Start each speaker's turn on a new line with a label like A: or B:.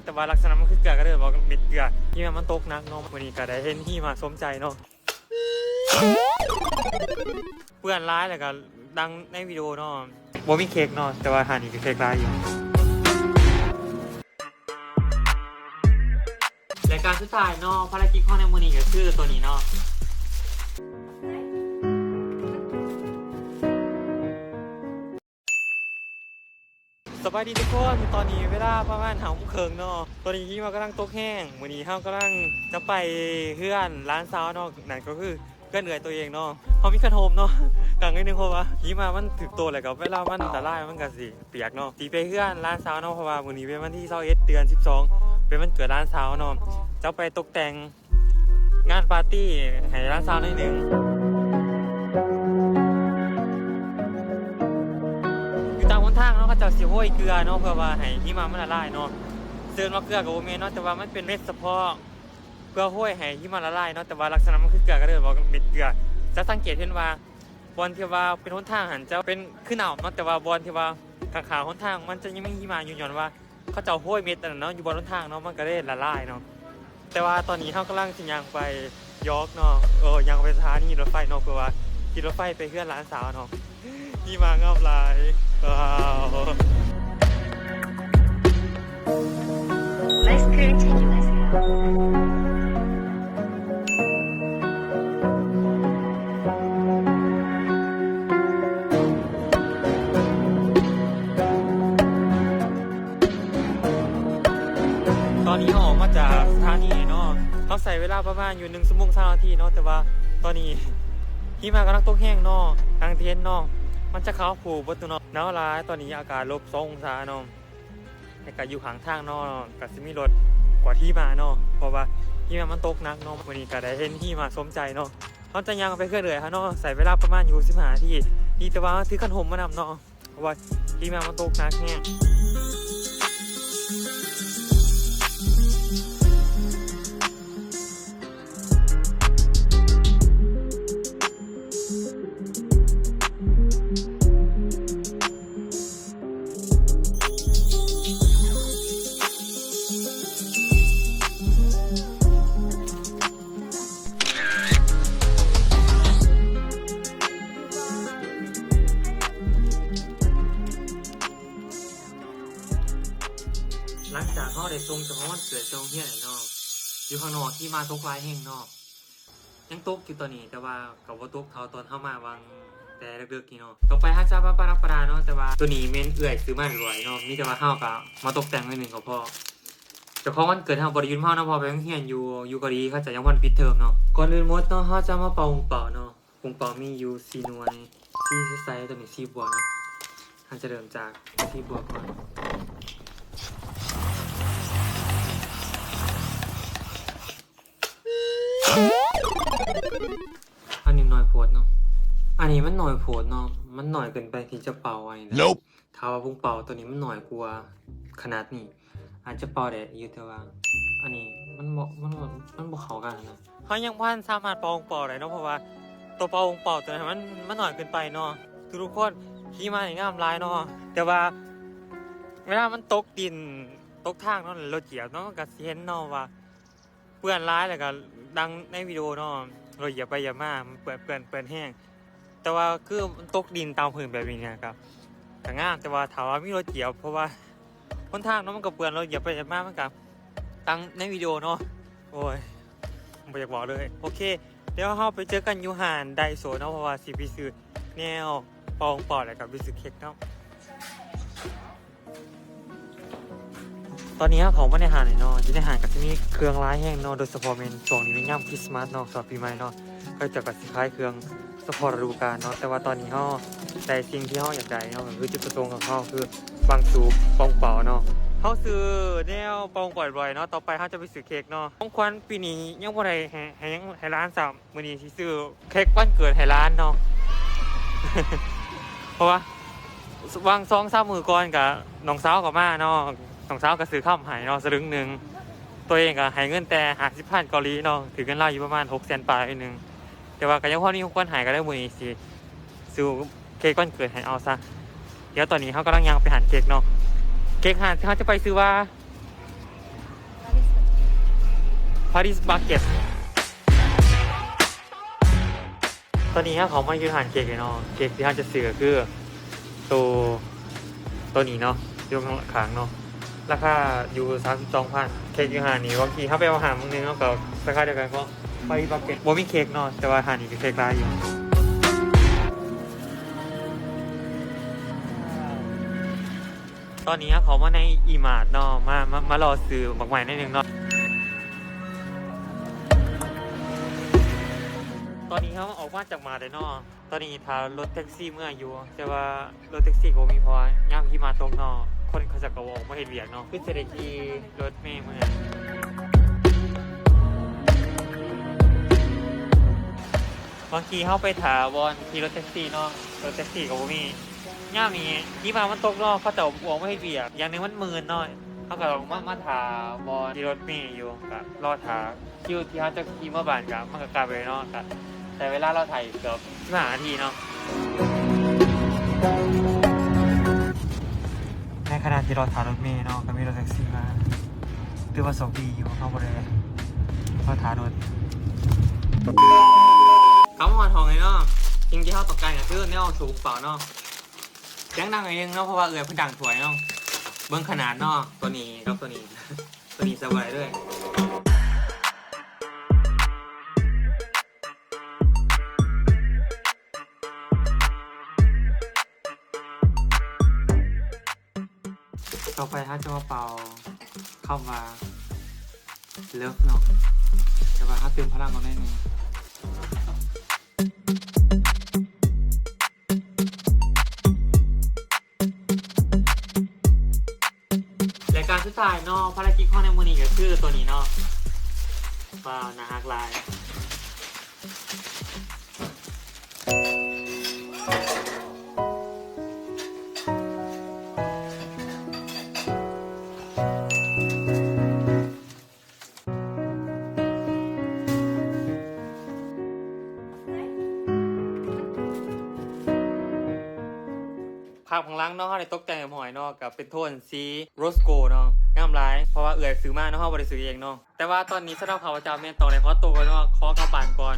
A: แต่ว่าลักษณะมันคือเกลือก็เลยบอกเม็ดเกลือที่มันตกนักเนาะวันนี้ก็ได้เห็นที่มาสมใจเนาะเพื่อนร้ายแล้วก็ดังในวิดีโอเนาะบ่มีเค้กเนาะแต่ว่าหานี่ก็เค้กร้ายอยู่รายการสุดท้ายเนาะภารกิจของในมื้อนี้ก็คือตัวนี้เนาะสบายดีทุกคนตอนนี้เวลาประมาณ5 โมงครึ่งเนาะตอนนี้ที่มากำลังตกแห้งมื้อนี้เฮากำลังจะไปเพื่อนร้านซาวเนาะนั่นก็คือเพื่อนเอื่อยตัวเองเนาะเขามีขนมเนาะกลางนิดนึงเพราะว่าที่มามันถึกตัวเลยกับเวลามันตะไลมันก็สิเปียกเนาะตีไปเพื่อนร้านซาวเนาะเพราะว่ามื้อนี้เป็นวันที่21 เดือน 12เป็นวันเกิดร้านซาวเนาะจะไปตกแต่งงานปาร์ตี้ให้ร้านซาวนิดนึงตามหนทางเนาะเขาจะสิโห้ยเกลือเนาะเพื่อว่าให้หิมะมันละลายเนาะเสื่อว่าเกลือกับโอเมนเนาะแต่ว่ามันเป็นเม็ดเฉพาะเพื่อห้วยให้หิมะละลายเนาะแต่ว่าลักษณะมันคือเกลือก็เลยบอกเม็ดเกลือจะสังเกตเห็นว่าบอลที่ว่าเป็นหนทางหันจะเป็นขึ้นหนาวเนาะแต่ว่าบอลที่ว่าขาหนทางมันจะยังไม่หิมะอยู่ย้อนว่าเขาจะห้วยเม็ดนั่นเนาะอยู่บนหนทางเนาะมันก็ได้ละลายเนาะแต่ว่าตอนนี้เขากำลังสิย่างไปยอร์กเนาะยังไปสถานีรถไฟเนาะเพื่อว่าขี่รถไฟไปเพื่อนร้านสาวเนาะหิมะงามลาย
B: Let's continue. Let's go.
A: ตอนนี้ออกมาจากสถานีเนาะเขาใส่เวลาประมาณอยู่1 ชั่วโมง20 นาทีเนาะแต่ว่าตอนนี้ที่มากำลังตกแห้งเนาะกลางเทียนเนาะมันจะเข้าผูบนตัวเนาะหนาวร้ายตอนนี้อากาศ-2 องศาเนาะแต่ก็อยู่ข้างทางเนาะก็สิมีรถกว่าที่มาเนาะเพราะว่าที่มันตกหนักเนาะวันนี้ก็ได้เห็นที่มาสมใจเนาะเขาจะยังไปเรื่อยๆฮะเนาะใส่เวลาประมาณอยู่15 นาทีดีแต่ว่าถือขนมมานำเนาะเพราะว่าที่มันตกหนักแห้งหลังจากเขาได้ทรงจากว่าเกิดทรงเฮี้ยนเนาะอยู่ข้างนอกที่มาตกลายแห้งเนาะยังตกอยู่ตอนนี้แต่ว่ากับว่าตกเขาตอนเข้ามาวางแต่เด็กๆนี่เนาะต่อไปฮะจะปาราเนาะแต่ว่าตัวนี้เมนเอื่อยซื้อมาบ่อยเนาะมีแต่ว่าเฮาก็มาตกแต่งไว้หนึ่งก็พอเจ้าของวันเกิดเฮาบริยุทธ์เฮาเนาะพอไปเฮียนอยู่เกาหลีเขาจะยังวันปิดเทอมเนาะก่อนอื่นหมดเนาะเฮาจะมาเป่าเป่าเนาะปุงเป่ามีอยู่4 หน่วย4ไซส์ตัวนี้4 บวกเนาะเฮาจะเริ่มจาก4 บวกก่อนอันนี้หน่อยโพดเนาะอันนี้มันหน่อยโพดเนาะมันหน่อยเกินไปที่จะเป่าไว้นะถ้าว่าพุงเป่าตัวนี้มันหน่อยกว่าขนาดนี้อาจจะเป่าได้อยู่แต่ว่าอันนี้มันบ่เข้ากันนะเขายังบ่สามารถเป่าพุงเป่าได้เนาะเพราะว่าตัวเป่าพุงเป่าตัวนี้มันหน่อยเกินไปเนาะทุกคนขี่มาอย่างงามลายเนาะแต่ว่าเวลามันตกดินตกทางเนาะรถเหยียบเนาะก็สิเห็นเนาะว่าเปื้อนร้ายแล้วก็ดังในวิดีโอเนาะเราอย่าไปอย่ามาเปื่อนแห้งแต่ว่าคือมันตกดินตามพื้นแบบนี้นะครับแต่งามแต่ว่าถามว่ามีรถเหยียบเพราะว่าคนทางเนาะมันก็เปื่อนเราอย่าไปอย่ามามันกับตั้งในวิดีโอเนาะโอ้ยไม่อยากบอกเลยโอเคเดี๋ยวเราไปเจอกันยูฮานไดโซเนาะเพราะว่าสิพิซื้อแนวปองปอดอะไรกับพิซื้อเค้กเนาะตอนนี้ของไม่ได้หาไหนเนาะที่ได้หากับที่นี่เครื่องร้ายแห้งเนาะโดยเฉพาะเป็นช่วงนี้เป็นย่ำคริสต์มาสเนาะสำหรับปีใหม่เนาะก็จะกับสิคล้ายเครื่องสปอร์ตฤดูกาลเนาะแต่ว่าตอนนี้เขาได้สิ่งที่เขาอยากได้เนาะคือจุดประสงค์ของเขาคือบางสูบปองเป่าเนาะเขาซื้อแนวปองปล่อยบ่อยเนาะต่อไปเขาจะไปซื้อเค้กเนาะของขวัญปีนี้ยังบ่ได้ให้ร้านสามมื้อนี้สิซื้อเค้กวันเกิดให้ร้านเนาะ เพราะว่าวาง2-3 มื้อก่อนกับน้องสาวกับมาเนาะน้องสาวก็ซื้อข้าวให้เนาะสลึงนึงตัวเองก็ให้เงินแต่50,000 เกาหลีเนาะถือเงินเราอยู่ประมาณ600,000 ปลายนึงแต่ว่าก็ยังพอมีคนหายก็ได้มื้อนี้สิซื้อเค้กวันเกิดให้เอาซะเดี๋ยวตอนนี้เขากำลังย่างไปหาเค้กเนาะเค้กหาที่เขาจะไปซื้อว่า Paris Baguette ตอนนี้เขามายืนหันเค้กเลยเนาะเค้กที่เขาจะซื้อก็คือตัวนี้เนาะอยู่ข้างขางเนาะราคาอยู่ 32,000 เค้กอยู่หานี้บางทีเขาไปเอาหามึงนึงเขาก็ราคาเดียวกันก็ Paris Baguette บ่มีเค้กเนาะแต่ว่าหานี้ก็เค้กร้ายอยู่ตอนนี้เขามาในอีมาร์ทเนาะมารอซื้อบักใหม่นิดนึงเนาะตอนนี้เขาออกมาจากมาเลยเนาะตอนนี้ทารถแท็กซี่เมื่ออยู่แต่ว่ารถแท็กซี่ก็มีพอย่างที่มาตรงเนาะคนเขาจะกระวงมาเห็นเบียดเนาะคือเศรษฐกิจรถเมล์เมื่อบางทีเขาไปถาวรที่รถแท็กซี่เนาะรถแท็กซี่ก็มีย่ามนี้ที่มามันตกเนาะเขาจะวงไม่ให้เบียดอย่างหนึงมันมืนเนาะเขาก็มาถาวรที่รถเมล์อยู่กับรอถาคิวที่เขาจะขี่มาบ้านกับมันก็กลับไปเนาะกับแต่เวลาเราถ่ายเกือบ15 นาทีเนาะในขณะที่เราถ่ายรถเมล์เนาะก็มีรถแท็กซี่มาตือว่า2 ปีอยู่เข้าบริเวณเราถ่ายรถเขามาทองเลยเนาะจริงที่เขาตกใจกับชื่อเนี่ยสูงเปล่าเนาะเสียงดังหน่อยนึงเนาะเพราะว่าเอื้อเพิ่งดังถวยเนาะเบิ้งขนาดเนาะตัวนี้ครับตัวนี้ ตัวนี้สบายด้วยต่อไปถ้าจะมาเป่าเข้ามาเลิฟเนาะแต่ว่าถ้าเติมพลังกันได้นึงรายการสุดท้ายเนาะภารกิจข้อในมือนี้ก็คือตัวนี้เนาะว้าวน่าฮักหลายภาพข้างหล่างเนาะเขาได้ตกแต่งหอยเนาะกับเป็นโทนสีโรสโกเนาะงามหลายเพราะว่าเอื่อยซื้อมาเนาะเขาบ่ได้ซื้อเองเนาะแต่ว่าตอนนี้สำหรับเขาจะแม่นต่อในเพราะตัวเนาะขอกลับบ้านก่อน